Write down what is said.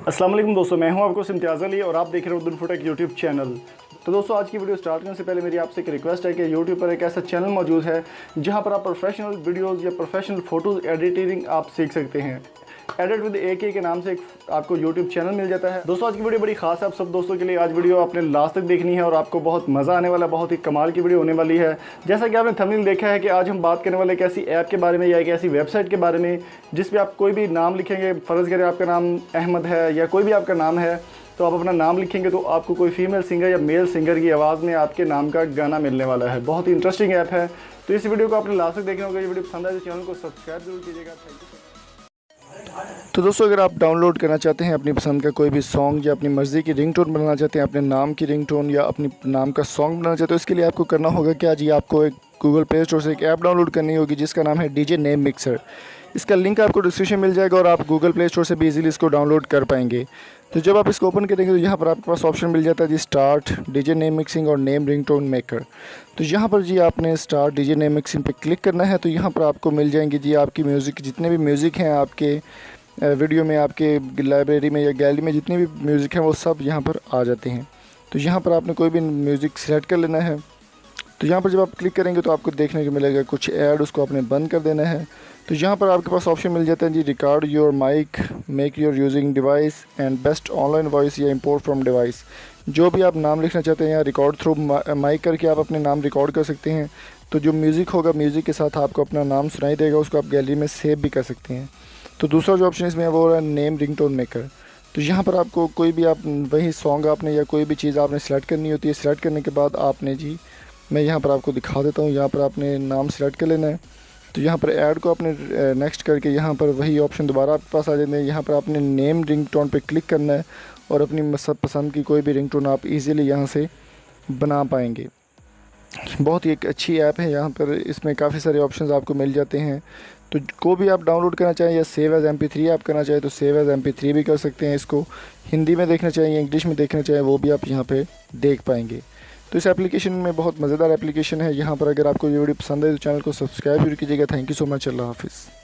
अस्सलाम वालेकुम दोस्तों, मैं हूं आपको इम्तियाज़ अली और आप देख रहे हो उर्दू फुटेक यूट्यूब चैनल। तो दोस्तों, आज की वीडियो स्टार्ट करने से पहले मेरी आपसे एक रिक्वेस्ट है कि यूट्यूब पर एक ऐसा चैनल मौजूद है जहां पर आप प्रोफेशनल वीडियोस या प्रोफेशनल फ़ोटोज़ एडिटिंग आप सीख सकते हैं। एडिट विद AK के नाम से एक आपको यूट्यूब चैनल मिल जाता है। दोस्तों, आज की वीडियो बड़ी खास है आप सब दोस्तों के लिए। आज वीडियो आपने लास्ट तक देखनी है और आपको बहुत मज़ा आने वाला, बहुत ही कमाल की वीडियो होने वाली है। जैसा कि आपने थंबनेल देखा है कि आज हम बात करने वाले एक ऐसी ऐप के बारे में या एक ऐसी वेबसाइट के बारे में जिस पे आप कोई भी नाम लिखेंगे, फ़र्ज़ करें आपका नाम अहमद है या कोई भी आपका नाम है, तो आप अपना नाम लिखेंगे तो आपको कोई फीमेल सिंगर या मेल सिंगर की आवाज़ में आपके नाम का गाना मिलने वाला है। बहुत ही इंटरेस्टिंग ऐप है। तो इस वीडियो को आपने लास्ट तक देखना होगा। ये वीडियो पसंद आए तो चैनल को सब्सक्राइब जरूर कीजिएगा। Thank you. तो दोस्तों, अगर आप डाउनलोड करना चाहते हैं अपनी पसंद का कोई भी सॉन्ग या अपनी मर्ज़ी की रिंगटोन बनाना चाहते हैं, अपने नाम की रिंगटोन या अपनी नाम का सॉन्ग बनाना चाहते हो, इसके लिए आपको करना होगा क्या जी, आपको एक गूगल प्ले स्टोर से एक ऐप डाउनलोड करनी होगी जिसका नाम है DJ नेम मिक्सर। इसका लिंक आपको डिस्क्रिप्शन मिल जाएगा और आप गूगल प्ले स्टोर से भी इजीली इसको डाउनलोड कर पाएंगे। तो जब आप इसको ओपन करेंगे तो यहाँ पर आपके पास ऑप्शन मिल जाता है जी स्टार्ट DJ नेम मिक्सिंग और नेम रिंगटोन मेकर। तो यहाँ पर जी आपने स्टार्ट DJ नेम मिक्सिंग पे क्लिक करना है। तो यहाँ पर आपको मिल जाएंगे जी आपकी म्यूज़िक, जितने भी म्यूज़िक हैं आपके वीडियो में, आपके लाइब्रेरी में या गैलरी में जितने भी म्यूज़िक हैं वो सब यहाँ पर आ जाते हैं। तो यहाँ पर आपने कोई भी म्यूज़िक सेलेक्ट कर लेना है। तो यहाँ पर जब आप क्लिक करेंगे तो आपको देखने को मिलेगा कुछ ऐड, उसको आपने बंद कर देना है। तो यहाँ पर आपके पास ऑप्शन मिल जाता है जी record your mic, make your using device and best online voice या इंपोर्ट फ्रॉम डिवाइस। जो भी आप नाम लिखना चाहते हैं या रिकॉर्ड थ्रू माइक करके आप अपने नाम रिकॉर्ड कर सकते हैं। तो जो म्यूज़िक होगा, म्यूज़िक के साथ आपको अपना नाम सुनाई देगा, उसको आप गैलरी में सेव भी कर सकते हैं। तो दूसरा जो ऑप्शन इसमें है वो है नेम रिंगटोन मेकर। तो यहाँ पर आपको कोई भी आप वही सॉन्ग आपने या कोई भी चीज़ आपने सेलेक्ट करनी होती है। सेलेक्ट करने के बाद आपने जी, मैं यहाँ पर आपको दिखा देता हूँ, यहाँ पर आपने नाम सेलेक्ट कर लेना है। तो यहाँ पर ऐड को आपने नेक्स्ट करके यहाँ पर वही ऑप्शन दोबारा आपके पास आ जाते हैं। यहाँ पर आपने नेम रिंगटोन पे क्लिक करना है और अपनी पसंद की कोई भी रिंगटोन आप इजीली यहाँ से बना पाएंगे। बहुत ही एक अच्छी ऐप है। यहाँ पर इसमें काफ़ी सारे ऑप्शंस आपको मिल जाते हैं। तो को भी आप डाउनलोड करना चाहें या सेव एज़ MP3 आप करना चाहें तो सेव एज़ MP3 भी कर सकते हैं। इसको हिंदी में देखना चाहिए या इंग्लिश में देखना चाहें वो भी आप यहाँ पे देख पाएंगे। तो इस एप्लीकेशन में बहुत मज़ेदार एप्लीकेशन है। यहाँ पर अगर आपको ये वीडियो पसंद है तो चैनल को सब्सक्राइब जरूर कीजिएगा। Thank you so much. अल्लाह हाफिज़।